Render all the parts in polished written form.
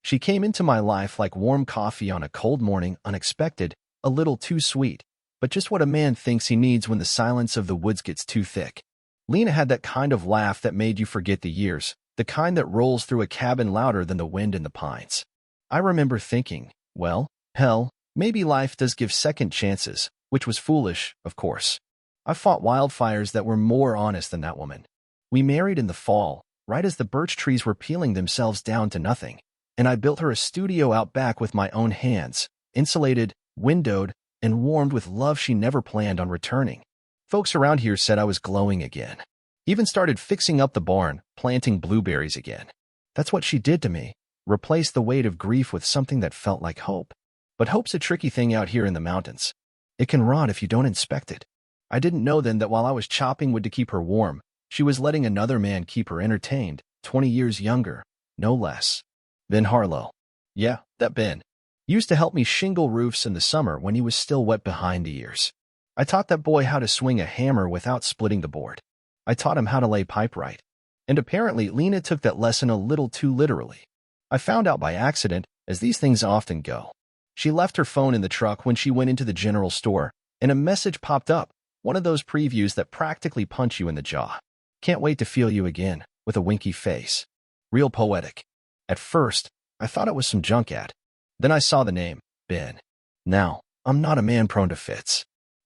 She came into my life like warm coffee on a cold morning, unexpected, a little too sweet, but just what a man thinks he needs when the silence of the woods gets too thick. Lena had that kind of laugh that made you forget the years, the kind that rolls through a cabin louder than the wind in the pines. I remember thinking, well, hell, maybe life does give second chances, which was foolish, of course. I fought wildfires that were more honest than that woman. We married in the fall, right as the birch trees were peeling themselves down to nothing, and I built her a studio out back with my own hands, insulated, windowed, and warmed with love she never planned on returning. Folks around here said I was glowing again. Even started fixing up the barn, planting blueberries again. That's what she did to me, replace the weight of grief with something that felt like hope. But hope's a tricky thing out here in the mountains. It can rot if you don't inspect it. I didn't know then that while I was chopping wood to keep her warm, she was letting another man keep her entertained, 20 years younger, no less. Ben Harlow. Yeah, that Ben. Used to help me shingle roofs in the summer when he was still wet behind the ears. I taught that boy how to swing a hammer without splitting the board. I taught him how to lay pipe right. And apparently Lena took that lesson a little too literally. I found out by accident, as these things often go. She left her phone in the truck when she went into the general store, and a message popped up, one of those previews that practically punch you in the jaw. Can't wait to feel you again, with a winky face. Real poetic. At first, I thought it was some junk ad. Then I saw the name, Ben. Now, I'm not a man prone to fits.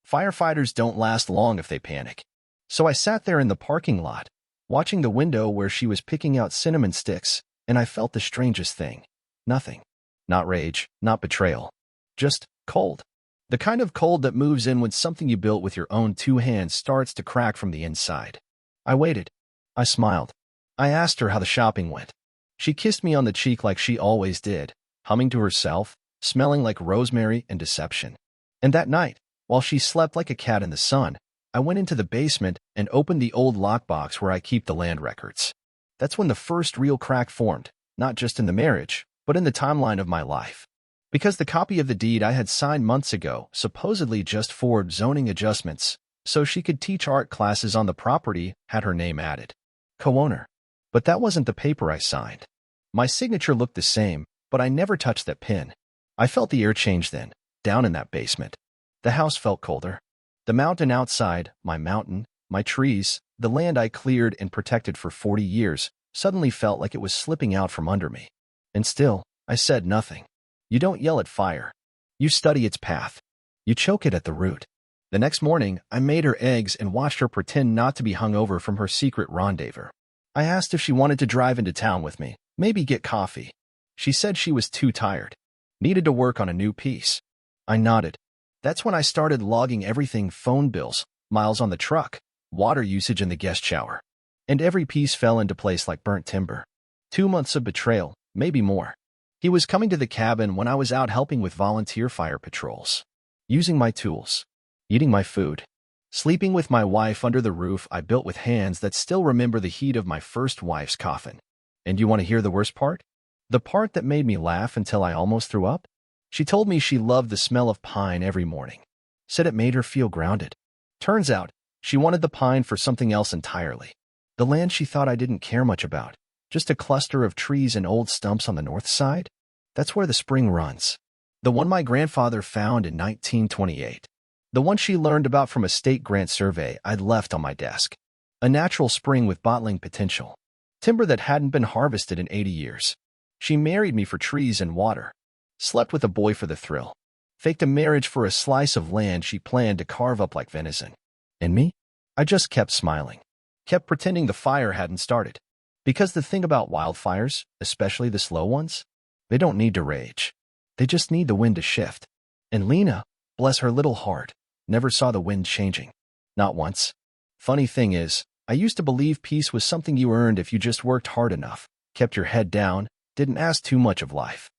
Firefighters don't last long if they panic. So I sat there in the parking lot, watching the window where she was picking out cinnamon sticks, and I felt the strangest thing. Nothing. Not rage, not betrayal. Just cold. The kind of cold that moves in when something you built with your own two hands starts to crack from the inside. I waited. I smiled. I asked her how the shopping went. She kissed me on the cheek like she always did, humming to herself, smelling like rosemary and deception. And that night, while she slept like a cat in the sun, I went into the basement and opened the old lockbox where I keep the land records. That's when the first real crack formed, not just in the marriage, but in the timeline of my life. Because the copy of the deed I had signed months ago, supposedly just for zoning adjustments, so she could teach art classes on the property, had her name added. Co-owner. But that wasn't the paper I signed. My signature looked the same, but I never touched that pin. I felt the air change then, down in that basement. The house felt colder. The mountain outside, my mountain, my trees, the land I cleared and protected for 40 years, suddenly felt like it was slipping out from under me. And still, I said nothing. You don't yell at fire. You study its path. You choke it at the root. The next morning, I made her eggs and watched her pretend not to be hungover from her secret rendezvous. I asked if she wanted to drive into town with me, maybe get coffee. She said she was too tired. Needed to work on a new piece. I nodded. That's when I started logging everything: phone bills, miles on the truck, water usage in the guest shower. And every piece fell into place like burnt timber. 2 months of betrayal, maybe more. He was coming to the cabin when I was out helping with volunteer fire patrols. Using my tools. Eating my food. Sleeping with my wife under the roof I built with hands that still remember the heat of my first wife's coffin. And you want to hear the worst part? The part that made me laugh until I almost threw up? She told me she loved the smell of pine every morning. Said it made her feel grounded. Turns out, she wanted the pine for something else entirely. The land she thought I didn't care much about. Just a cluster of trees and old stumps on the north side? That's where the spring runs. The one my grandfather found in 1928. The one she learned about from a state grant survey I'd left on my desk. A natural spring with bottling potential. Timber that hadn't been harvested in 80 years. She married me for trees and water. Slept with a boy for the thrill. Faked a marriage for a slice of land she planned to carve up like venison. And me? I just kept smiling. Kept pretending the fire hadn't started. Because the thing about wildfires, especially the slow ones, they don't need to rage. They just need the wind to shift. And Lena, bless her little heart, never saw the wind changing. Not once. Funny thing is, I used to believe peace was something you earned if you just worked hard enough, kept your head down, didn't ask too much of life.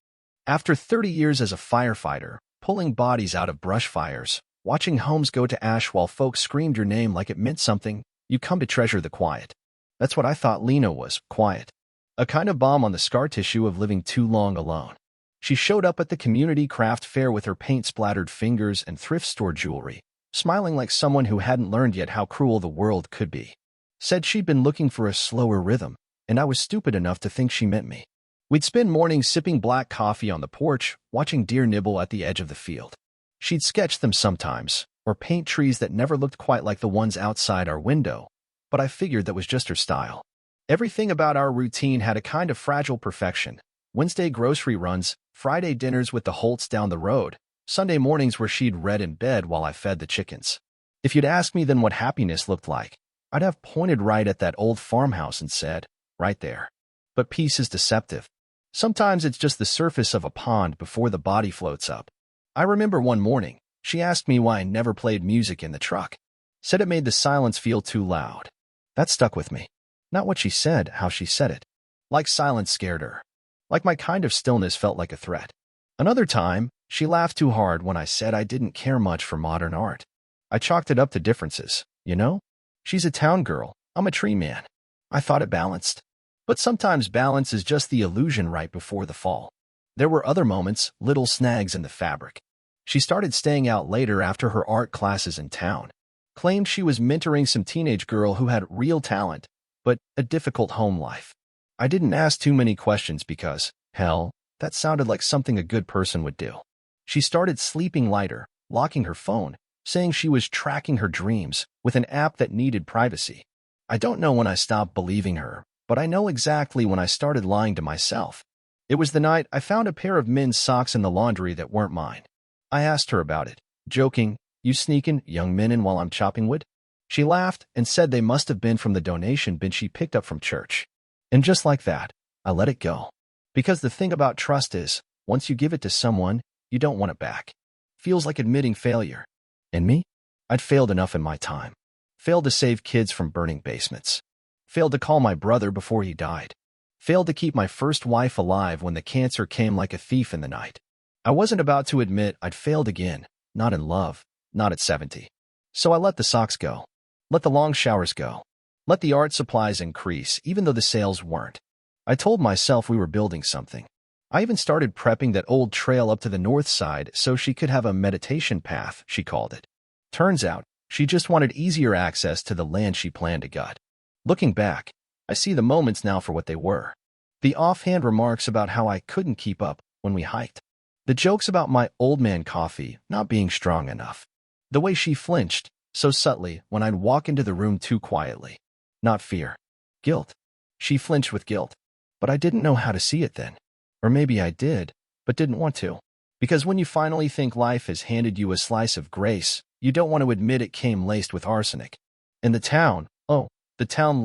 After 30 years as a firefighter, pulling bodies out of brush fires, watching homes go to ash while folks screamed your name like it meant something, you come to treasure the quiet. That's what I thought Lena was, quiet. A kind of balm on the scar tissue of living too long alone. She showed up at the community craft fair with her paint-splattered fingers and thrift store jewelry, smiling like someone who hadn't learned yet how cruel the world could be. Said she'd been looking for a slower rhythm, and I was stupid enough to think she meant me. We'd spend mornings sipping black coffee on the porch, watching deer nibble at the edge of the field. She'd sketch them sometimes, or paint trees that never looked quite like the ones outside our window, but I figured that was just her style. Everything about our routine had a kind of fragile perfection. Wednesday grocery runs, Friday dinners with the Holts down the road, Sunday mornings where she'd read in bed while I fed the chickens. If you'd asked me then what happiness looked like, I'd have pointed right at that old farmhouse and said, right there. But peace is deceptive. Sometimes it's just the surface of a pond before the body floats up. I remember one morning, she asked me why I never played music in the truck. Said it made the silence feel too loud. That stuck with me. Not what she said, how she said it. Like silence scared her. Like my kind of stillness felt like a threat. Another time, she laughed too hard when I said I didn't care much for modern art. I chalked it up to differences, you know? She's a town girl, I'm a tree man. I thought it balanced. But sometimes balance is just the illusion right before the fall. There were other moments, little snags in the fabric. She started staying out later after her art classes in town. Claimed she was mentoring some teenage girl who had real talent, but a difficult home life. I didn't ask too many questions because, hell, that sounded like something a good person would do. She started sleeping lighter, locking her phone, saying she was tracking her dreams with an app that needed privacy. I don't know when I stopped believing her, but I know exactly when I started lying to myself. It was the night I found a pair of men's socks in the laundry that weren't mine. I asked her about it, joking, "You sneaking young men in while I'm chopping wood?" She laughed and said they must have been from the donation bin she picked up from church. And just like that, I let it go. Because the thing about trust is, once you give it to someone, you don't want it back. Feels like admitting failure. And me? I'd failed enough in my time. Failed to save kids from burning basements. Failed to call my brother before he died. Failed to keep my first wife alive when the cancer came like a thief in the night. I wasn't about to admit I'd failed again, not in love, not at 70. So I let the socks go. Let the long showers go. Let the art supplies increase, even though the sales weren't. I told myself we were building something. I even started prepping that old trail up to the north side so she could have a meditation path, she called it. Turns out, she just wanted easier access to the land she planned to gut. Looking back, I see the moments now for what they were. The offhand remarks about how I couldn't keep up when we hiked. The jokes about my old man coffee not being strong enough. The way she flinched, so subtly, when I'd walk into the room too quietly. Not fear. Guilt. She flinched with guilt. But I didn't know how to see it then. Or maybe I did, but didn't want to. Because when you finally think life has handed you a slice of grace, you don't want to admit it came laced with arsenic. And the town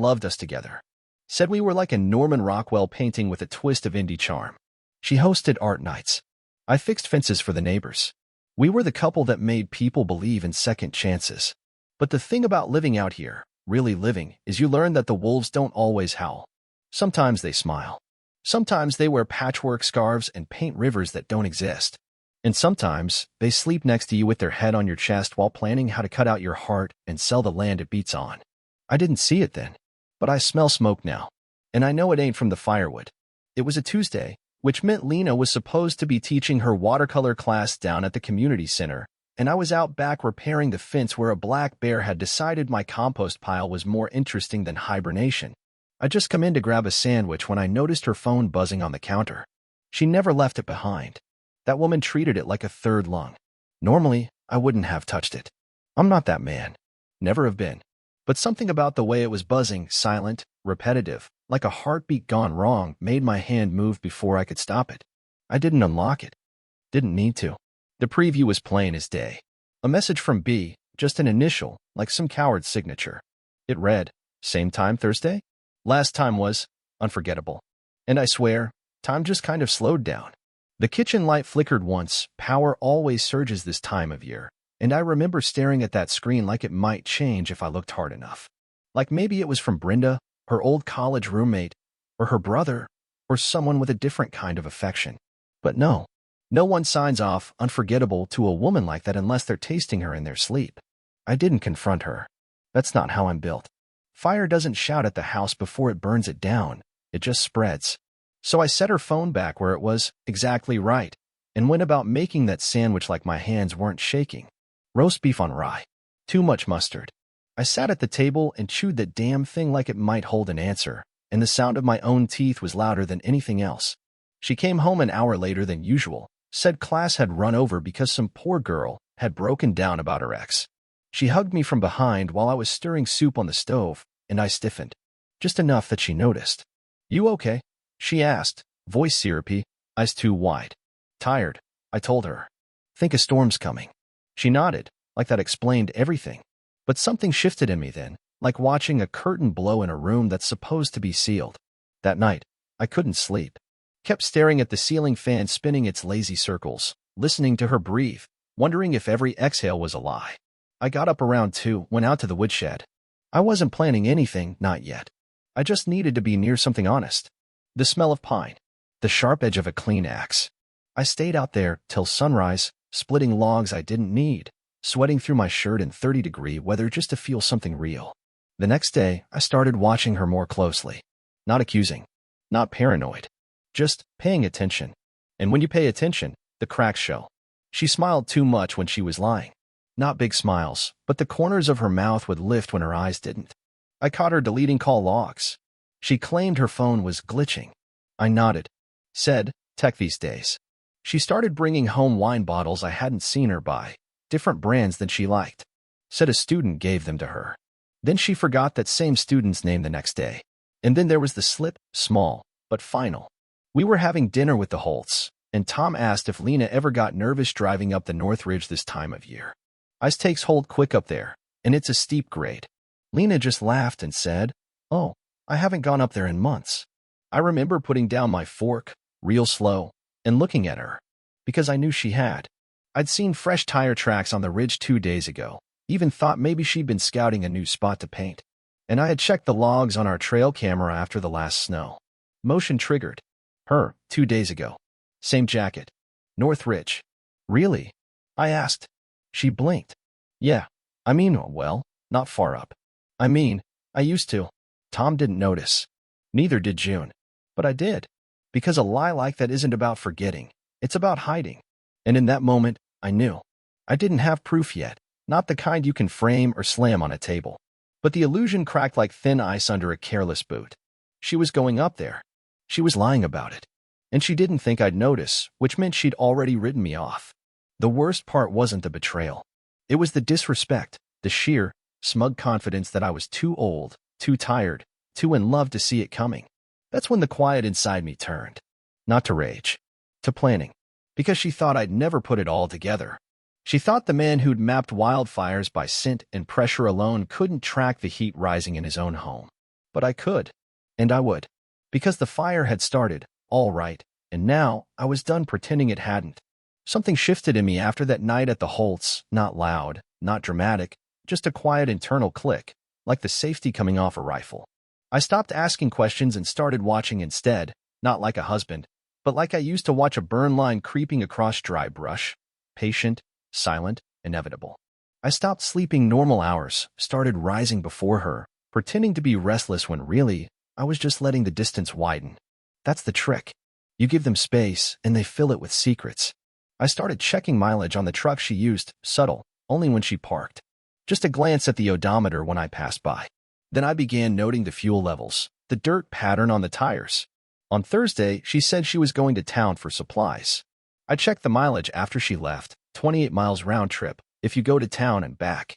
loved us together. Said we were like a Norman Rockwell painting with a twist of indie charm. She hosted art nights. I fixed fences for the neighbors. We were the couple that made people believe in second chances. But the thing about living out here, really living, is you learn that the wolves don't always howl. Sometimes they smile. Sometimes they wear patchwork scarves and paint rivers that don't exist. And sometimes they sleep next to you with their head on your chest while planning how to cut out your heart and sell the land it beats on. I didn't see it then, but I smell smoke now. And I know it ain't from the firewood. It was a Tuesday, which meant Lena was supposed to be teaching her watercolor class down at the community center, and I was out back repairing the fence where a black bear had decided my compost pile was more interesting than hibernation. I'd just come in to grab a sandwich when I noticed her phone buzzing on the counter. She never left it behind. That woman treated it like a third lung. Normally, I wouldn't have touched it. I'm not that man. Never have been. But something about the way it was buzzing, silent, repetitive, like a heartbeat gone wrong, made my hand move before I could stop it. I didn't unlock it. Didn't need to. The preview was plain as day. A message from B, just an initial, like some coward's signature. It read, "Same time Thursday?" Last time was unforgettable. And I swear, time just kind of slowed down. The kitchen light flickered once. Power always surges this time of year. And I remember staring at that screen like it might change if I looked hard enough. Like maybe it was from Brenda, her old college roommate, or her brother, or someone with a different kind of affection. But no. No one signs off unforgettable to a woman like that unless they're tasting her in their sleep. I didn't confront her. That's not how I'm built. Fire doesn't shout at the house before it burns it down. It just spreads. So I set her phone back where it was, exactly right, and went about making that sandwich like my hands weren't shaking. Roast beef on rye. Too much mustard. I sat at the table and chewed that damn thing like it might hold an answer, and the sound of my own teeth was louder than anything else. She came home an hour later than usual, said class had run over because some poor girl had broken down about her ex. She hugged me from behind while I was stirring soup on the stove, and I stiffened. Just enough that she noticed. "You okay?" she asked, voice syrupy, eyes too wide. "Tired," I told her. "Think a storm's coming." She nodded, like that explained everything. But something shifted in me then, like watching a curtain blow in a room that's supposed to be sealed. That night, I couldn't sleep. Kept staring at the ceiling fan spinning its lazy circles, listening to her breathe, wondering if every exhale was a lie. I got up around 2, went out to the woodshed. I wasn't planning anything, not yet. I just needed to be near something honest. The smell of pine. The sharp edge of a clean axe. I stayed out there till sunrise, splitting logs I didn't need, sweating through my shirt in 30-degree weather just to feel something real. The next day, I started watching her more closely. Not accusing. Not paranoid. Just paying attention. And when you pay attention, the cracks show. She smiled too much when she was lying. Not big smiles, but the corners of her mouth would lift when her eyes didn't. I caught her deleting call logs. She claimed her phone was glitching. I nodded. Said, tech these days. She started bringing home wine bottles I hadn't seen her buy, different brands than she liked. Said a student gave them to her. Then she forgot that same student's name the next day. And then there was the slip, small, but final. We were having dinner with the Holts, and Tom asked if Lena ever got nervous driving up the North Ridge this time of year. Ice takes hold quick up there, and it's a steep grade. Lena just laughed and said, "Oh, I haven't gone up there in months." I remember putting down my fork, real slow, and looking at her, because I knew she had. I'd seen fresh tire tracks on the ridge 2 days ago, even thought maybe she'd been scouting a new spot to paint. And I had checked the logs on our trail camera after the last snow. Motion triggered. Her, 2 days ago. Same jacket. North Ridge. "Really?" I asked. She blinked. "Yeah. I mean, well, not far up. I mean, I used to." Tom didn't notice. Neither did June. But I did. Because a lie like that isn't about forgetting. It's about hiding. And in that moment, I knew. I didn't have proof yet. Not the kind you can frame or slam on a table. But the illusion cracked like thin ice under a careless boot. She was going up there. She was lying about it. And she didn't think I'd notice, which meant she'd already written me off. The worst part wasn't the betrayal. It was the disrespect, the sheer, smug confidence that I was too old, too tired, too in love to see it coming. That's when the quiet inside me turned. Not to rage. To planning. Because she thought I'd never put it all together. She thought the man who'd mapped wildfires by scent and pressure alone couldn't track the heat rising in his own home. But I could. And I would. Because the fire had started, all right, and now I was done pretending it hadn't. Something shifted in me after that night at the Holts, not loud, not dramatic, just a quiet internal click, like the safety coming off a rifle. I stopped asking questions and started watching instead, not like a husband, but like I used to watch a burn line creeping across dry brush, patient, silent, inevitable. I stopped sleeping normal hours, started rising before her, pretending to be restless when really, I was just letting the distance widen. That's the trick. You give them space, and they fill it with secrets. I started checking mileage on the truck she used, subtle, only when she parked. Just a glance at the odometer when I passed by. Then I began noting the fuel levels, the dirt pattern on the tires. On Thursday, she said she was going to town for supplies. I checked the mileage after she left, 28 miles round trip, if you go to town and back.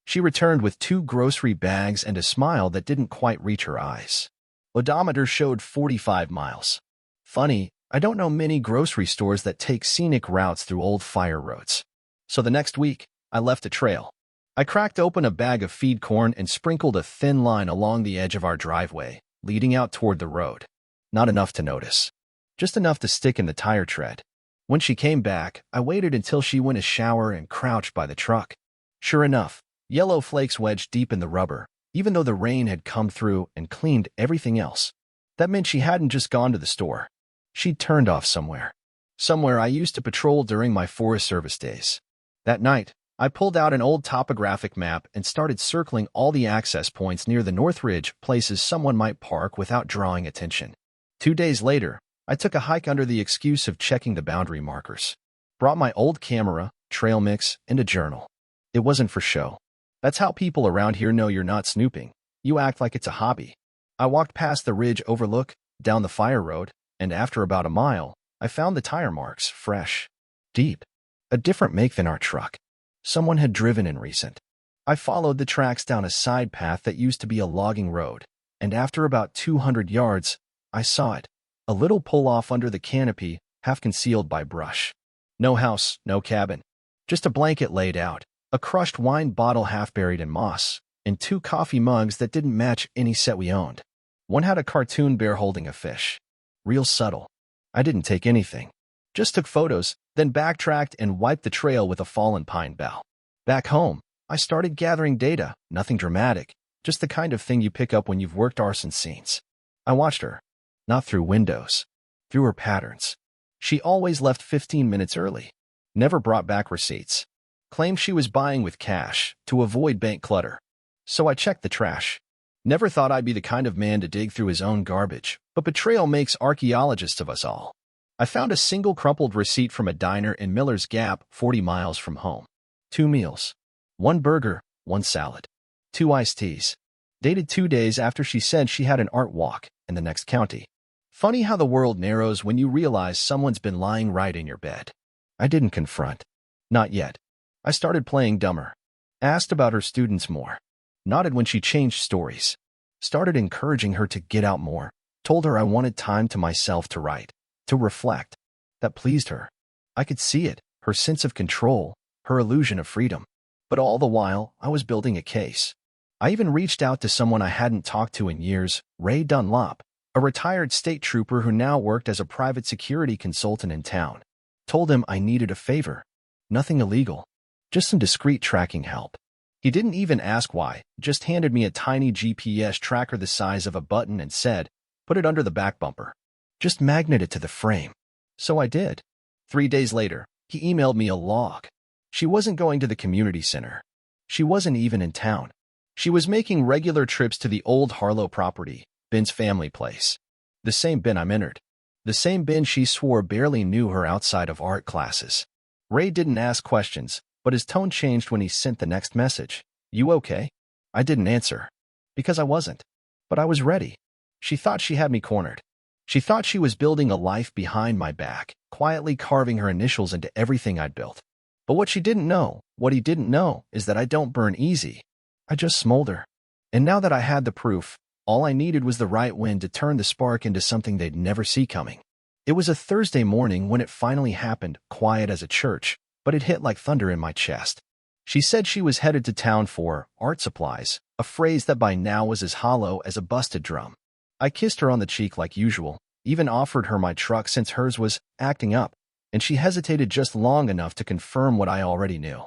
She returned with 2 grocery bags and a smile that didn't quite reach her eyes. Odometer showed 45 miles. Funny, I don't know many grocery stores that take scenic routes through old fire roads. So the next week, I left a trail. I cracked open a bag of feed corn and sprinkled a thin line along the edge of our driveway, leading out toward the road. Not enough to notice. Just enough to stick in the tire tread. When she came back, I waited until she went to shower and crouched by the truck. Sure enough, yellow flakes wedged deep in the rubber, even though the rain had come through and cleaned everything else. That meant she hadn't just gone to the store. She'd turned off somewhere. Somewhere I used to patrol during my Forest Service days. That night, I pulled out an old topographic map and started circling all the access points near the North Ridge, places someone might park without drawing attention. 2 days later, I took a hike under the excuse of checking the boundary markers. Brought my old camera, trail mix, and a journal. It wasn't for show. That's how people around here know you're not snooping. You act like it's a hobby. I walked past the ridge overlook, down the fire road, and after about a mile, I found the tire marks, fresh, deep. A different make than our truck. Someone had driven in recent. I followed the tracks down a side path that used to be a logging road, and after about 200 yards, I saw it. A little pull-off under the canopy, half concealed by brush. No house, no cabin. Just a blanket laid out, a crushed wine bottle half buried in moss, and 2 coffee mugs that didn't match any set we owned. One had a cartoon bear holding a fish. Real subtle. I didn't take anything. Just took photos, then backtracked and wiped the trail with a fallen pine bough. Back home, I started gathering data, nothing dramatic, just the kind of thing you pick up when you've worked arson scenes. I watched her. Not through windows. Through her patterns. She always left 15 minutes early. Never brought back receipts. Claimed she was buying with cash, to avoid bank clutter. So I checked the trash. Never thought I'd be the kind of man to dig through his own garbage, but betrayal makes archaeologists of us all. I found a single crumpled receipt from a diner in Miller's Gap, 40 miles from home. 2 meals. 1 burger, 1 salad. 2 iced teas. Dated 2 days after she said she had an art walk in the next county. Funny how the world narrows when you realize someone's been lying right in your bed. I didn't confront. Not yet. I started playing dumber. Asked about her students more. Nodded when she changed stories. Started encouraging her to get out more. Told her I wanted time to myself to write, to reflect. That pleased her. I could see it, her sense of control, her illusion of freedom. But all the while, I was building a case. I even reached out to someone I hadn't talked to in years, Ray Dunlop, a retired state trooper who now worked as a private security consultant in town. Told him I needed a favor. Nothing illegal. Just some discreet tracking help. He didn't even ask why, just handed me a tiny GPS tracker the size of a button and said, put it under the back bumper. Just magnet it to the frame. So I did. 3 days later, he emailed me a log. She wasn't going to the community center. She wasn't even in town. She was making regular trips to the old Harlow property, Ben's family place. The same Ben I'm entered. The same Ben she swore barely knew her outside of art classes. Ray didn't ask questions, but his tone changed when he sent the next message. You okay? I didn't answer. Because I wasn't. But I was ready. She thought she had me cornered. She thought she was building a life behind my back, quietly carving her initials into everything I'd built. But what she didn't know, what he didn't know, is that I don't burn easy. I just smolder. And now that I had the proof, all I needed was the right wind to turn the spark into something they'd never see coming. It was a Thursday morning when it finally happened, quiet as a church, but it hit like thunder in my chest. She said she was headed to town for art supplies, a phrase that by now was as hollow as a busted drum. I kissed her on the cheek like usual, even offered her my truck since hers was acting up, and she hesitated just long enough to confirm what I already knew.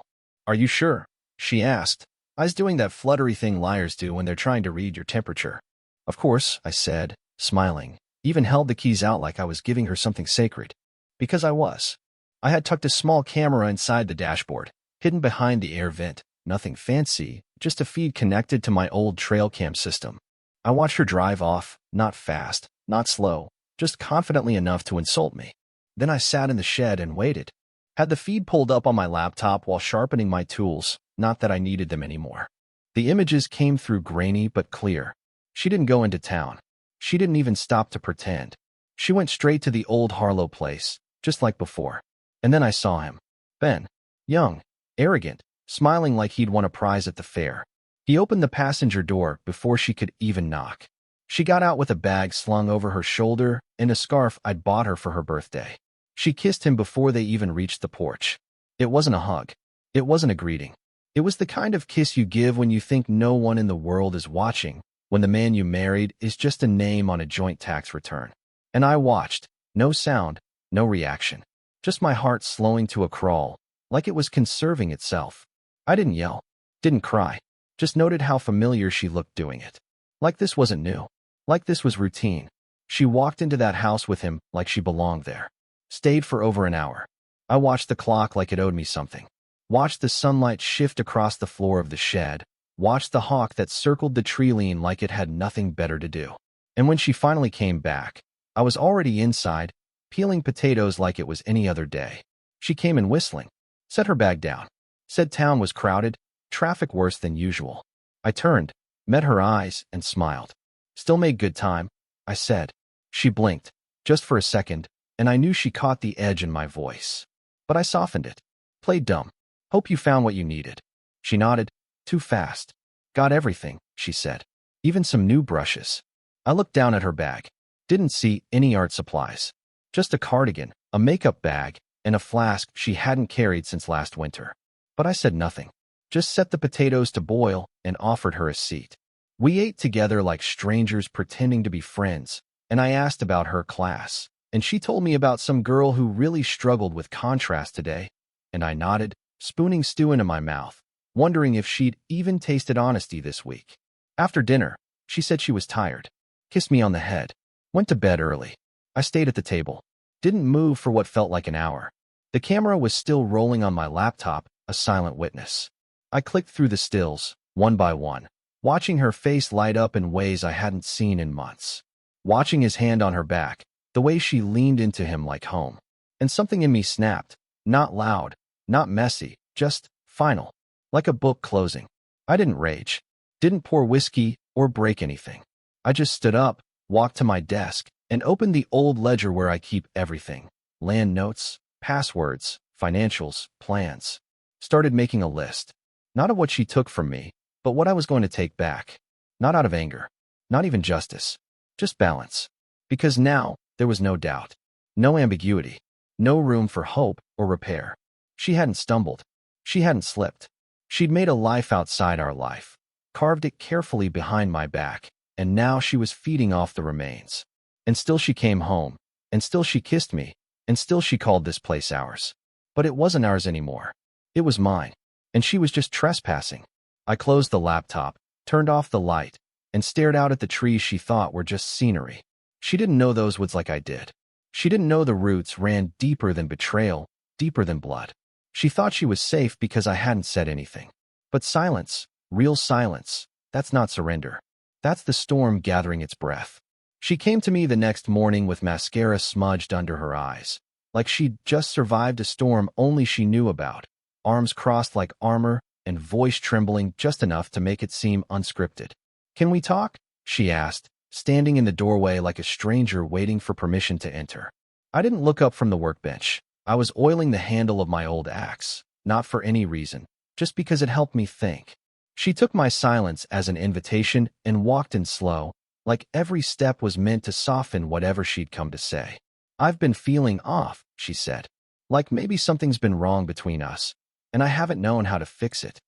Are you sure? She asked. I was doing that fluttery thing liars do when they're trying to read your temperature. Of course, I said, smiling, even held the keys out like I was giving her something sacred. Because I was. I had tucked a small camera inside the dashboard, hidden behind the air vent, nothing fancy, just a feed connected to my old trail cam system. I watched her drive off, not fast, not slow, just confidently enough to insult me. Then I sat in the shed and waited. Had the feed pulled up on my laptop while sharpening my tools, not that I needed them anymore. The images came through grainy but clear. She didn't go into town. She didn't even stop to pretend. She went straight to the old Harlow place, just like before. And then I saw him. Ben. Young. Arrogant. Smiling like he'd won a prize at the fair. He opened the passenger door before she could even knock. She got out with a bag slung over her shoulder and a scarf I'd bought her for her birthday. She kissed him before they even reached the porch. It wasn't a hug. It wasn't a greeting. It was the kind of kiss you give when you think no one in the world is watching, when the man you married is just a name on a joint tax return. And I watched. No sound, no reaction. Just my heart slowing to a crawl, like it was conserving itself. I didn't yell. Didn't cry. Just noted how familiar she looked doing it. Like this wasn't new. Like this was routine. She walked into that house with him like she belonged there. Stayed for over an hour. I watched the clock like it owed me something. Watched the sunlight shift across the floor of the shed. Watched the hawk that circled the tree lean like it had nothing better to do. And when she finally came back, I was already inside, peeling potatoes like it was any other day. She came in whistling. Set her bag down. Said town was crowded, traffic worse than usual. I turned, met her eyes, and smiled. Still made good time, I said. She blinked. just for a second, and I knew she caught the edge in my voice. But I softened it. Played dumb. Hope you found what you needed. She nodded. Too fast. Got everything, she said. Even some new brushes. I looked down at her bag. Didn't see any art supplies. Just a cardigan, a makeup bag, and a flask she hadn't carried since last winter. But I said nothing. Just set the potatoes to boil and offered her a seat. We ate together like strangers pretending to be friends, and I asked about her class, and she told me about some girl who really struggled with contrast today, and I nodded, spooning stew into my mouth, wondering if she'd even tasted honesty this week. After dinner, she said she was tired, kissed me on the head, went to bed early. I stayed at the table, didn't move for what felt like an hour. The camera was still rolling on my laptop, a silent witness. I clicked through the stills, one by one, watching her face light up in ways I hadn't seen in months. Watching his hand on her back, the way she leaned into him like home. And something in me snapped, not loud, not messy, just final, like a book closing. I didn't rage, didn't pour whiskey or break anything. I just stood up, walked to my desk, and opened the old ledger where I keep everything. Land notes, passwords, financials, plans. Started making a list. Not of what she took from me, but what I was going to take back. Not out of anger, not even justice, just balance. Because now, there was no doubt, no ambiguity, no room for hope or repair. She hadn't stumbled. She hadn't slipped. She'd made a life outside our life, carved it carefully behind my back, and now she was feeding off the remains. And still she came home, and still she kissed me, and still she called this place ours. But it wasn't ours anymore. It was mine, and she was just trespassing. I closed the laptop, turned off the light, and stared out at the trees she thought were just scenery. She didn't know those woods like I did. She didn't know the roots ran deeper than betrayal, deeper than blood. She thought she was safe because I hadn't said anything. But silence, real silence, that's not surrender. That's the storm gathering its breath. She came to me the next morning with mascara smudged under her eyes, like she'd just survived a storm only she knew about, arms crossed like armor, and voice trembling just enough to make it seem unscripted. "Can we talk?" she asked, standing in the doorway like a stranger waiting for permission to enter. I didn't look up from the workbench. I was oiling the handle of my old axe, not for any reason, just because it helped me think. She took my silence as an invitation and walked in slow, like every step was meant to soften whatever she'd come to say. "I've been feeling off," she said. "Like maybe something's been wrong between us, and I haven't known how to fix it."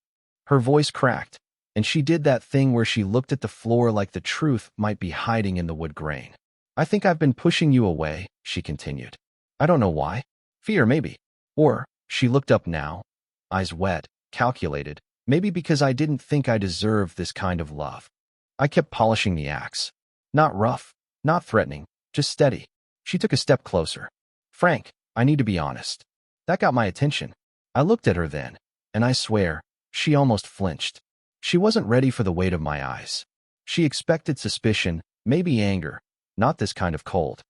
Her voice cracked, and she did that thing where she looked at the floor like the truth might be hiding in the wood grain. "I think I've been pushing you away," she continued. "I don't know why. Fear, maybe. Or," she looked up now, eyes wet, calculated, "maybe because I didn't think I deserved this kind of love." I kept polishing the axe. Not rough, not threatening, just steady. She took a step closer. "Frank, I need to be honest." That got my attention. I looked at her then, and I swear, she almost flinched. She wasn't ready for the weight of my eyes. She expected suspicion, maybe anger, not this kind of cold.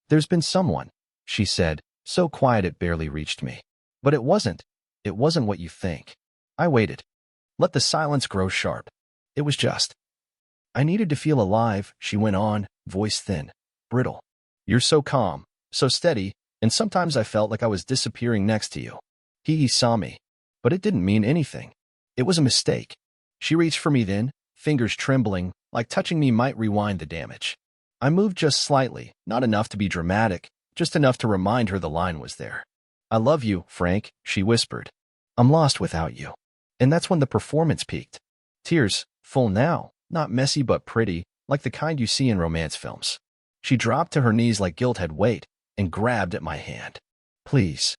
"There's been someone," she said, so quiet it barely reached me. "But it wasn't. It wasn't what you think." I waited. Let the silence grow sharp. It was just. "I needed to feel alive," she went on, voice thin, brittle. "You're so calm, so steady, and sometimes I felt like I was disappearing next to you." He saw me, but it didn't mean anything. It was a mistake. She reached for me then, fingers trembling, like touching me might rewind the damage. I moved just slightly, not enough to be dramatic, just enough to remind her the line was there. "I love you, Frank," she whispered. "I'm lost without you." And that's when the performance peaked. Tears, full now, not messy but pretty, like the kind you see in romance films. She dropped to her knees like guilt had weight and grabbed at my hand. "Please."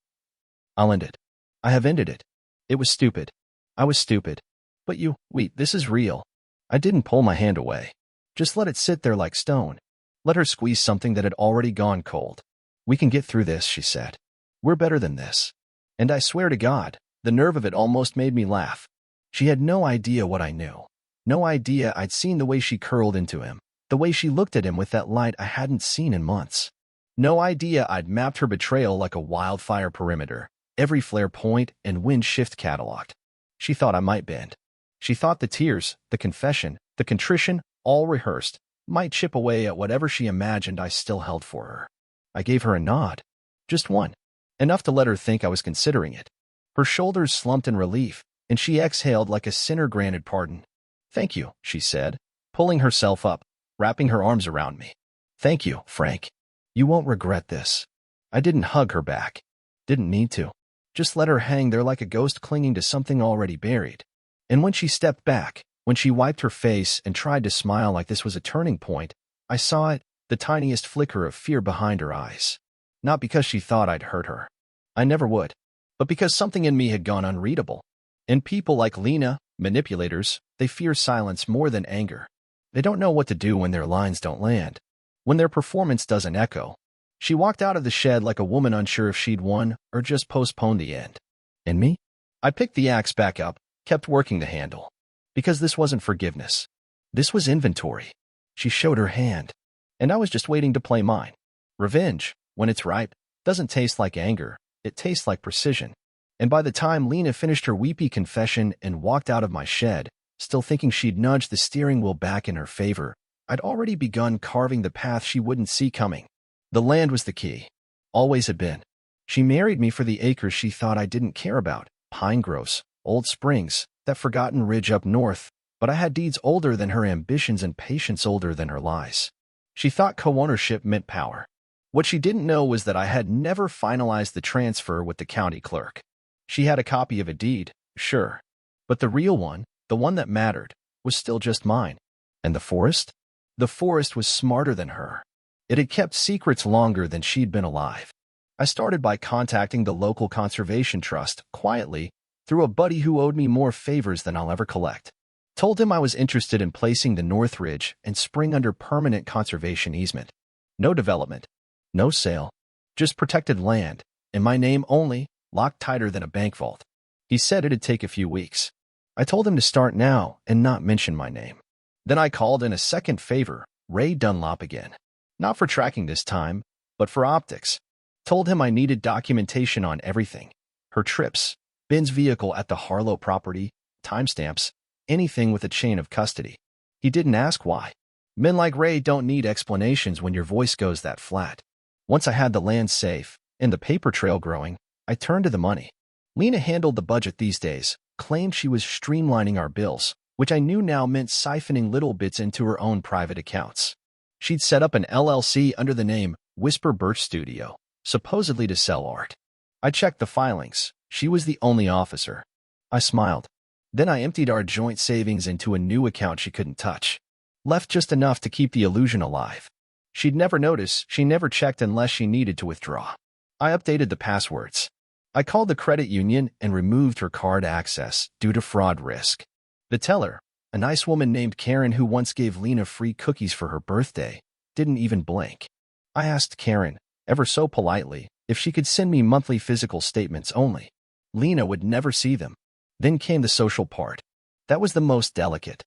"I'll end it. I have ended it. It was stupid. I was stupid. But wait, this is real." I didn't pull my hand away. Just let it sit there like stone. Let her squeeze something that had already gone cold. "We can get through this," she said. "We're better than this." And I swear to God, the nerve of it almost made me laugh. She had no idea what I knew. No idea I'd seen the way she curled into him, the way she looked at him with that light I hadn't seen in months. No idea I'd mapped her betrayal like a wildfire perimeter, every flare point and wind shift cataloged. She thought I might bend. She thought the tears, the confession, the contrition, all rehearsed, might chip away at whatever she imagined I still held for her. I gave her a nod. Just one. Enough to let her think I was considering it. Her shoulders slumped in relief, and she exhaled like a sinner granted pardon. "Thank you," she said, pulling herself up, wrapping her arms around me. "Thank you, Frank. You won't regret this." I didn't hug her back. Didn't need to. Just let her hang there like a ghost clinging to something already buried. And when she stepped back, when she wiped her face and tried to smile like this was a turning point, I saw it, the tiniest flicker of fear behind her eyes. Not because she thought I'd hurt her. I never would. But because something in me had gone unreadable. And people like Lena, manipulators, they fear silence more than anger. They don't know what to do when their lines don't land. When their performance doesn't echo. She walked out of the shed like a woman unsure if she'd won or just postponed the end. And me? I picked the axe back up, kept working the handle. Because this wasn't forgiveness. This was inventory. She showed her hand. And I was just waiting to play mine. Revenge, when it's ripe, doesn't taste like anger. It tastes like precision. And by the time Lena finished her weepy confession and walked out of my shed, still thinking she'd nudged the steering wheel back in her favor, I'd already begun carving the path she wouldn't see coming. The land was the key. Always had been. She married me for the acres she thought I didn't care about, pine groves, old springs, that forgotten ridge up north, but I had deeds older than her ambitions and patience older than her lies. She thought co-ownership meant power. What she didn't know was that I had never finalized the transfer with the county clerk. She had a copy of a deed, sure, but the real one, the one that mattered, was still just mine. And the forest? The forest was smarter than her. It had kept secrets longer than she'd been alive. I started by contacting the local conservation trust, quietly, through a buddy who owed me more favors than I'll ever collect. Told him I was interested in placing the North Ridge and Spring under permanent conservation easement. No development. No sale. Just protected land, in my name only, locked tighter than a bank vault. He said it'd take a few weeks. I told him to start now and not mention my name. Then I called in a second favor, Ray Dunlop again. Not for tracking this time, but for optics. Told him I needed documentation on everything. Her trips, Ben's vehicle at the Harlow property, timestamps, anything with a chain of custody. He didn't ask why. Men like Ray don't need explanations when your voice goes that flat. Once I had the land safe and the paper trail growing, I turned to the money. Lena handled the budget these days, claimed she was streamlining our bills, which I knew now meant siphoning little bits into her own private accounts. She'd set up an LLC under the name Whisper Birch Studio, supposedly to sell art. I checked the filings. She was the only officer. I smiled. Then I emptied our joint savings into a new account she couldn't touch. Left just enough to keep the illusion alive. She'd never notice, she never checked unless she needed to withdraw. I updated the passwords. I called the credit union and removed her card access due to fraud risk. The teller, a nice woman named Karen who once gave Lena free cookies for her birthday, didn't even blink. I asked Karen, ever so politely, if she could send me monthly physical statements only. Lena would never see them. Then came the social part. That was the most delicate.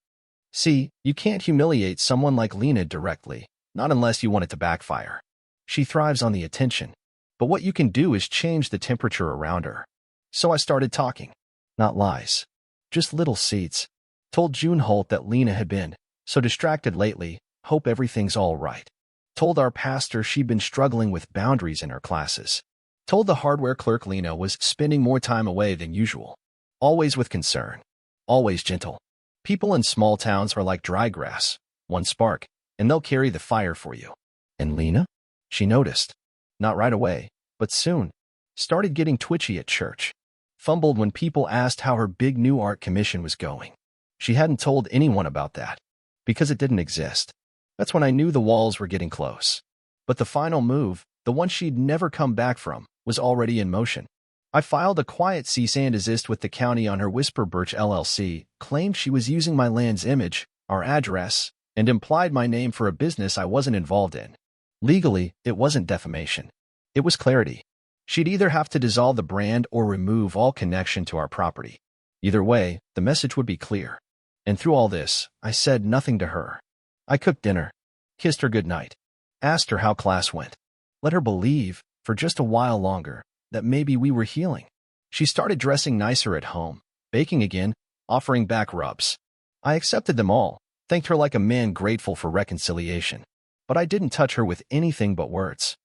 See, you can't humiliate someone like Lena directly, not unless you want it to backfire. She thrives on the attention. But what you can do is change the temperature around her. So I started talking. Not lies. Just little seeds. Told June Holt that Lena had been so distracted lately, hope everything's all right. Told our pastor she'd been struggling with boundaries in her classes. Told the hardware clerk Lena was spending more time away than usual. Always with concern. Always gentle. People in small towns are like dry grass. One spark, and they'll carry the fire for you. And Lena? She noticed. Not right away, but soon. Started getting twitchy at church. Fumbled when people asked how her big new art commission was going. She hadn't told anyone about that, because it didn't exist. That's when I knew the walls were getting close. But the final move, the one she'd never come back from, was already in motion. I filed a quiet cease and desist with the county on her Whisper Birch LLC, claimed she was using my land's image, our address, and implied my name for a business I wasn't involved in. Legally, it wasn't defamation. It was clarity. She'd either have to dissolve the brand or remove all connection to our property. Either way, the message would be clear. And through all this, I said nothing to her. I cooked dinner, kissed her goodnight, asked her how class went. Let her believe, for just a while longer, that maybe we were healing. She started dressing nicer at home, baking again, offering back rubs. I accepted them all, thanked her like a man grateful for reconciliation. But I didn't touch her with anything but words.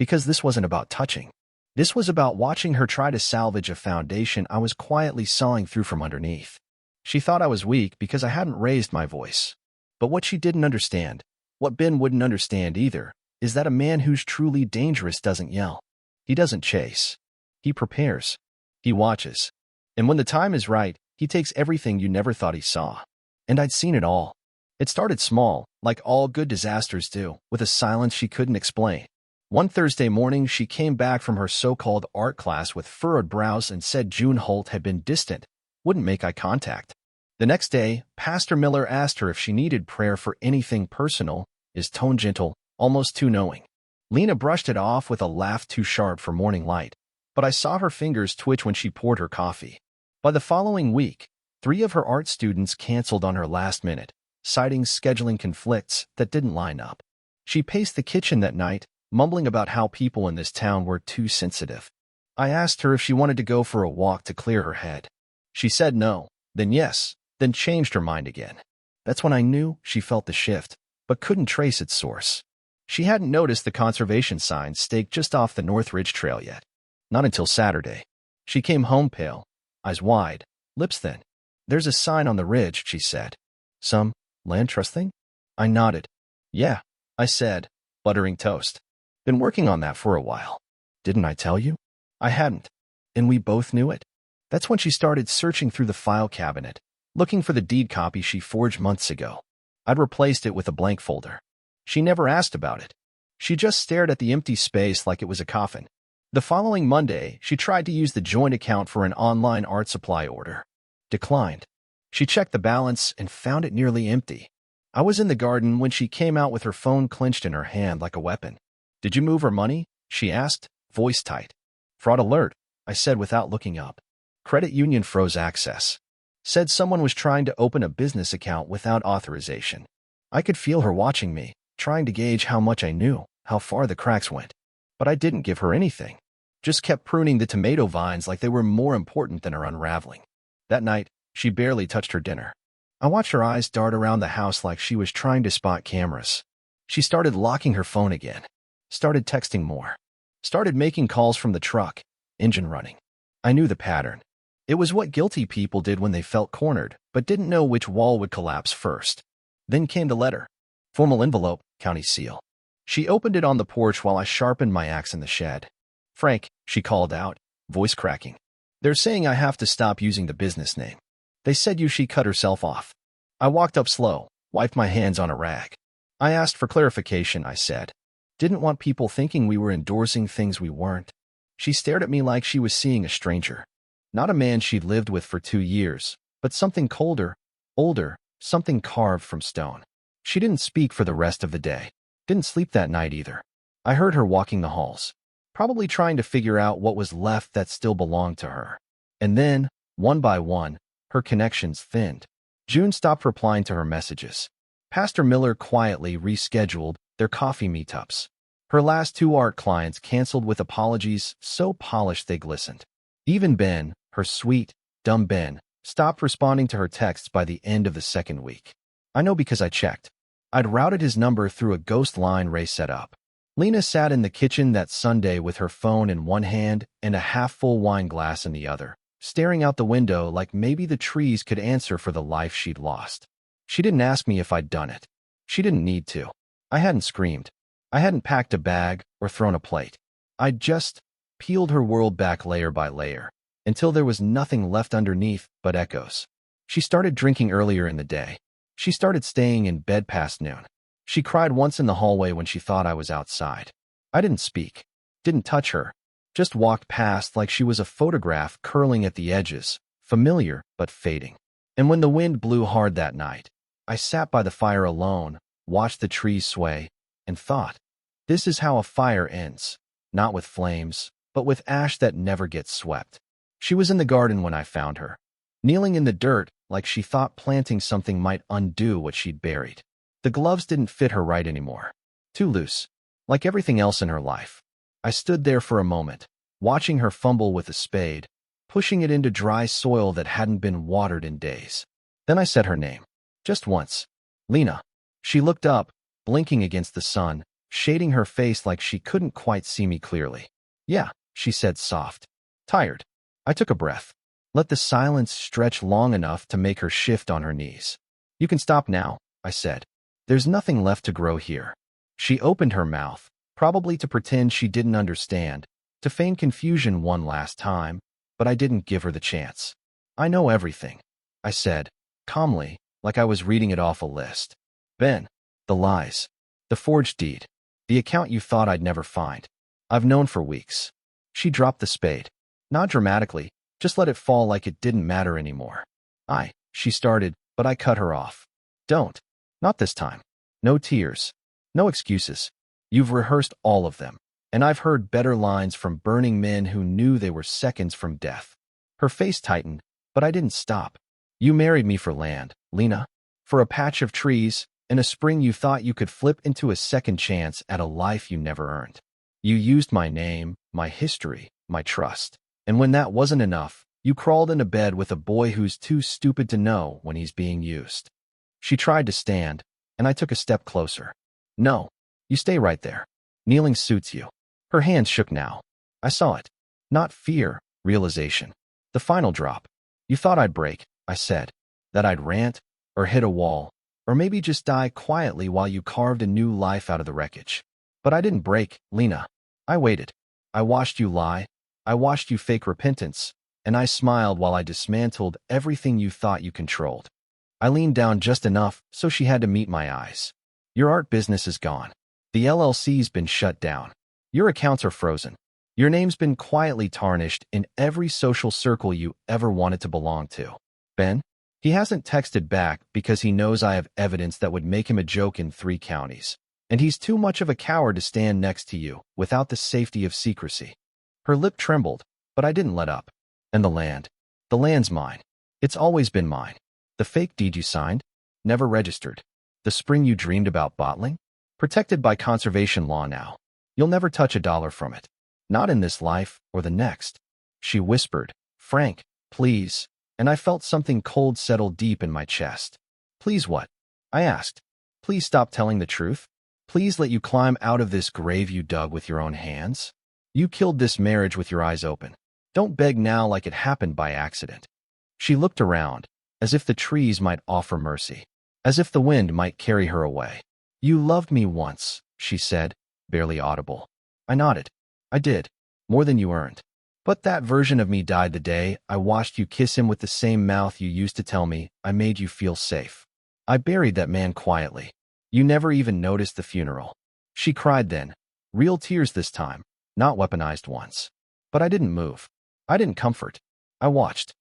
Because this wasn't about touching. This was about watching her try to salvage a foundation I was quietly sawing through from underneath. She thought I was weak because I hadn't raised my voice. But what she didn't understand, what Ben wouldn't understand either, is that a man who's truly dangerous doesn't yell. He doesn't chase. He prepares. He watches. And when the time is right, he takes everything you never thought he saw. And I'd seen it all. It started small, like all good disasters do, with a silence she couldn't explain. One Thursday morning, she came back from her so-called art class with furrowed brows and said June Holt had been distant, wouldn't make eye contact. The next day, Pastor Miller asked her if she needed prayer for anything personal, his tone gentle, almost too knowing. Lena brushed it off with a laugh too sharp for morning light, but I saw her fingers twitch when she poured her coffee. By the following week, 3 of her art students canceled on her last minute, citing scheduling conflicts that didn't line up. She paced the kitchen that night, mumbling about how people in this town were too sensitive. I asked her if she wanted to go for a walk to clear her head. She said no, then yes, then changed her mind again. That's when I knew she felt the shift, but couldn't trace its source. She hadn't noticed the conservation sign staked just off the North Ridge Trail yet. Not until Saturday. She came home pale, eyes wide, lips thin. "There's a sign on the ridge," she said. "Some land trust thing?" I nodded. "Yeah," I said, buttering toast. "Been working on that for a while. Didn't I tell you?" I hadn't. And we both knew it. That's when she started searching through the file cabinet, looking for the deed copy she forged months ago. I'd replaced it with a blank folder. She never asked about it. She just stared at the empty space like it was a coffin. The following Monday, she tried to use the joint account for an online art supply order. Declined. She checked the balance and found it nearly empty. I was in the garden when she came out with her phone clenched in her hand like a weapon. "Did you move her money?" she asked, voice tight. "Fraud alert," I said without looking up. Credit union froze access. Said someone was trying to open a business account without authorization. I could feel her watching me, trying to gauge how much I knew, how far the cracks went. But I didn't give her anything. Just kept pruning the tomato vines like they were more important than her unraveling. That night, she barely touched her dinner. I watched her eyes dart around the house like she was trying to spot cameras. She started locking her phone again. Started texting more. Started making calls from the truck, engine running. I knew the pattern. It was what guilty people did when they felt cornered, but didn't know which wall would collapse first. Then came the letter. Formal envelope, county seal. She opened it on the porch while I sharpened my axe in the shed. "Frank," she called out, voice cracking. "They're saying I have to stop using the business name. They said she cut herself off." I walked up slow, wiped my hands on a rag. "I asked for clarification," I said. "Didn't want people thinking we were endorsing things we weren't." She stared at me like she was seeing a stranger. Not a man she'd lived with for 2 years, but something colder, older, something carved from stone. She didn't speak for the rest of the day. Didn't sleep that night either. I heard her walking the halls, probably trying to figure out what was left that still belonged to her. And then, one by one, her connections thinned. June stopped replying to her messages. Pastor Miller quietly rescheduled their coffee meetups. Her last 2 art clients canceled with apologies so polished they glistened. Even Ben, her sweet, dumb Ben, stopped responding to her texts by the end of the second week. I know because I checked. I'd routed his number through a ghost line Ray set up. Lena sat in the kitchen that Sunday with her phone in one hand and a half-full wine glass in the other, staring out the window like maybe the trees could answer for the life she'd lost. She didn't ask me if I'd done it. She didn't need to. I hadn't screamed. I hadn't packed a bag or thrown a plate. I'd just peeled her world back layer by layer, until there was nothing left underneath but echoes. She started drinking earlier in the day. She started staying in bed past noon. She cried once in the hallway when she thought I was outside. I didn't speak, didn't touch her, just walked past like she was a photograph curling at the edges, familiar but fading. And when the wind blew hard that night, I sat by the fire alone, watched the trees sway, and thought, this is how a fire ends, not with flames, but with ash that never gets swept. She was in the garden when I found her, kneeling in the dirt like she thought planting something might undo what she'd buried. The gloves didn't fit her right anymore. Too loose, like everything else in her life. I stood there for a moment, watching her fumble with a spade, pushing it into dry soil that hadn't been watered in days. Then I said her name. Just once. Lena. She looked up, blinking against the sun, shading her face like she couldn't quite see me clearly. Yeah, she said soft. Tired. I took a breath. Let the silence stretch long enough to make her shift on her knees. You can stop now, I said. There's nothing left to grow here. She opened her mouth, probably to pretend she didn't understand, to feign confusion one last time, but I didn't give her the chance. I know everything, I said, calmly, like I was reading it off a list. Ben, the lies, the forged deed, the account you thought I'd never find. I've known for weeks. She dropped the spade. Not dramatically, just let it fall like it didn't matter anymore. She started, but I cut her off. Don't. Not this time. No tears. No excuses. You've rehearsed all of them, and I've heard better lines from burning men who knew they were seconds from death. Her face tightened, but I didn't stop. You married me for land, Lena. For a patch of trees, and a spring you thought you could flip into a second chance at a life you never earned. You used my name, my history, my trust. And when that wasn't enough, you crawled into bed with a boy who's too stupid to know when he's being used. She tried to stand, and I took a step closer. No, you stay right there. Kneeling suits you. Her hands shook now. I saw it. Not fear, realization. The final drop. You thought I'd break, I said. That I'd rant, or hit a wall, or maybe just die quietly while you carved a new life out of the wreckage. But I didn't break, Lena. I waited. I watched you lie. I watched you fake repentance, and I smiled while I dismantled everything you thought you controlled. I leaned down just enough so she had to meet my eyes. Your art business is gone. The LLC's been shut down. Your accounts are frozen. Your name's been quietly tarnished in every social circle you ever wanted to belong to. Ben? He hasn't texted back because he knows I have evidence that would make him a joke in 3 counties. And he's too much of a coward to stand next to you without the safety of secrecy. Her lip trembled, but I didn't let up. And the land. The land's mine. It's always been mine. The fake deed you signed? Never registered. The spring you dreamed about bottling? Protected by conservation law now. You'll never touch $1 from it. Not in this life or the next. She whispered, Frank, please. And I felt something cold settle deep in my chest. Please what? I asked. Please stop telling the truth? Please let you climb out of this grave you dug with your own hands? You killed this marriage with your eyes open. Don't beg now like it happened by accident. She looked around, as if the trees might offer mercy, as if the wind might carry her away. You loved me once, she said, barely audible. I nodded. I did, more than you earned. But that version of me died the day I watched you kiss him with the same mouth you used to tell me I made you feel safe. I buried that man quietly. You never even noticed the funeral. She cried then, real tears this time, not weaponized ones. But I didn't move. I didn't comfort. I watched.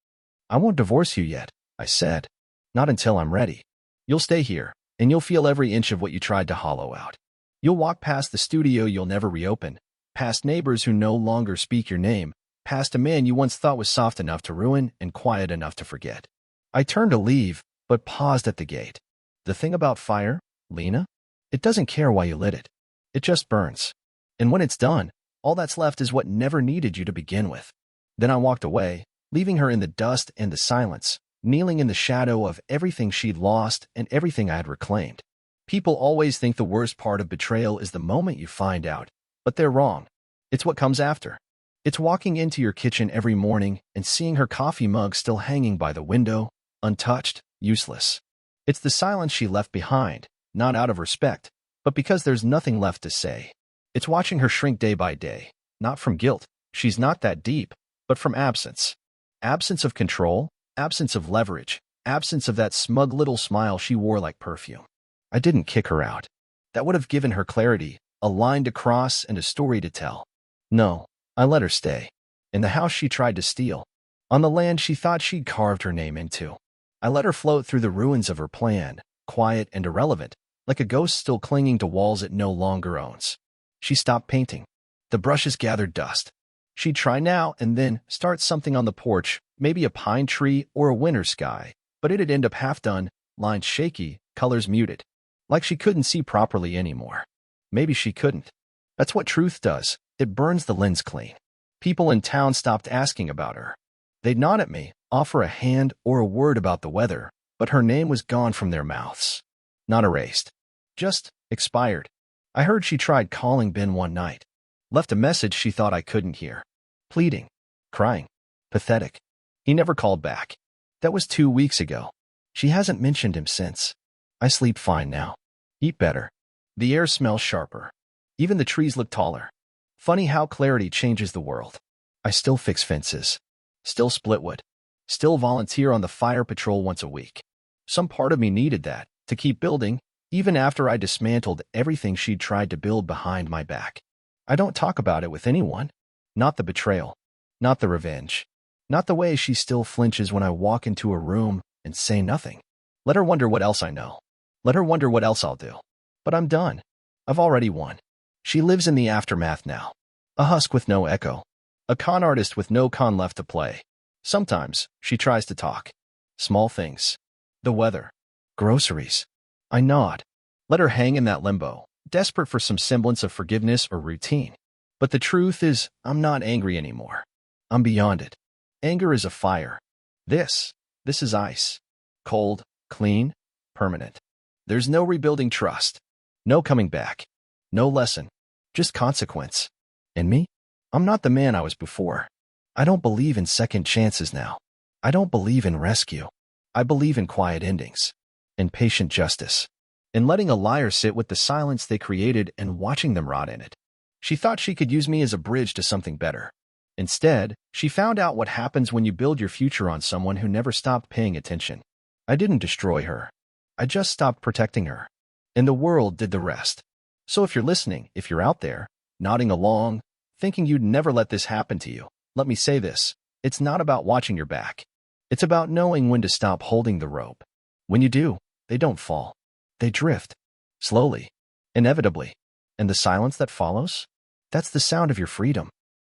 I won't divorce you yet, I said. Not until I'm ready. You'll stay here, and you'll feel every inch of what you tried to hollow out. You'll walk past the studio you'll never reopen, past neighbors who no longer speak your name, past a man you once thought was soft enough to ruin and quiet enough to forget. I turned to leave, but paused at the gate. The thing about fire, Lena? It doesn't care why you lit it. It just burns. And when it's done, all that's left is what never needed you to begin with. Then I walked away, leaving her in the dust and the silence, kneeling in the shadow of everything she'd lost and everything I had reclaimed. People always think the worst part of betrayal is the moment you find out, but they're wrong. It's what comes after. It's walking into your kitchen every morning and seeing her coffee mug still hanging by the window, untouched, useless. It's the silence she left behind, not out of respect, but because there's nothing left to say. It's watching her shrink day by day, not from guilt. She's not that deep, but from absence. Absence of control, absence of leverage, absence of that smug little smile she wore like perfume. I didn't kick her out. That would have given her clarity, a line to cross and a story to tell. No, I let her stay. In the house she tried to steal. On the land she thought she'd carved her name into. I let her float through the ruins of her plan, quiet and irrelevant, like a ghost still clinging to walls it no longer owns. She stopped painting. The brushes gathered dust. She'd try now and then start something on the porch, maybe a pine tree or a winter sky, but it'd end up half done, lines shaky, colors muted. Like she couldn't see properly anymore. Maybe she couldn't. That's what truth does. It burns the lens clean. People in town stopped asking about her. They'd nod at me, offer a hand or a word about the weather, but her name was gone from their mouths. Not erased. Just expired. I heard she tried calling Ben one night. Left a message she thought I couldn't hear. Pleading. Crying. Pathetic. He never called back. That was 2 weeks ago. She hasn't mentioned him since. I sleep fine now. Eat better. The air smells sharper. Even the trees look taller. Funny how clarity changes the world. I still fix fences. Still split wood. Still volunteer on the fire patrol once a week. Some part of me needed that, to keep building, even after I dismantled everything she'd tried to build behind my back. I don't talk about it with anyone. Not the betrayal. Not the revenge. Not the way she still flinches when I walk into a room and say nothing. Let her wonder what else I know. Let her wonder what else I'll do. But I'm done. I've already won. She lives in the aftermath now. A husk with no echo. A con artist with no con left to play. Sometimes she tries to talk. Small things. The weather. Groceries. I nod. Let her hang in that limbo, desperate for some semblance of forgiveness or routine. But the truth is, I'm not angry anymore. I'm beyond it. Anger is a fire. This is ice. Cold, clean, permanent. There's no rebuilding trust. No coming back. No lesson. Just consequence. And me? I'm not the man I was before. I don't believe in second chances now. I don't believe in rescue. I believe in quiet endings. In patient justice. In letting a liar sit with the silence they created and watching them rot in it. She thought she could use me as a bridge to something better. Instead, she found out what happens when you build your future on someone who never stopped paying attention. I didn't destroy her. I just stopped protecting her. And the world did the rest. So if you're listening, if you're out there, nodding along, thinking you'd never let this happen to you, let me say this. It's not about watching your back. It's about knowing when to stop holding the rope. When you do, they don't fall. They drift. Slowly. Inevitably. And the silence that follows? That's the sound of your freedom.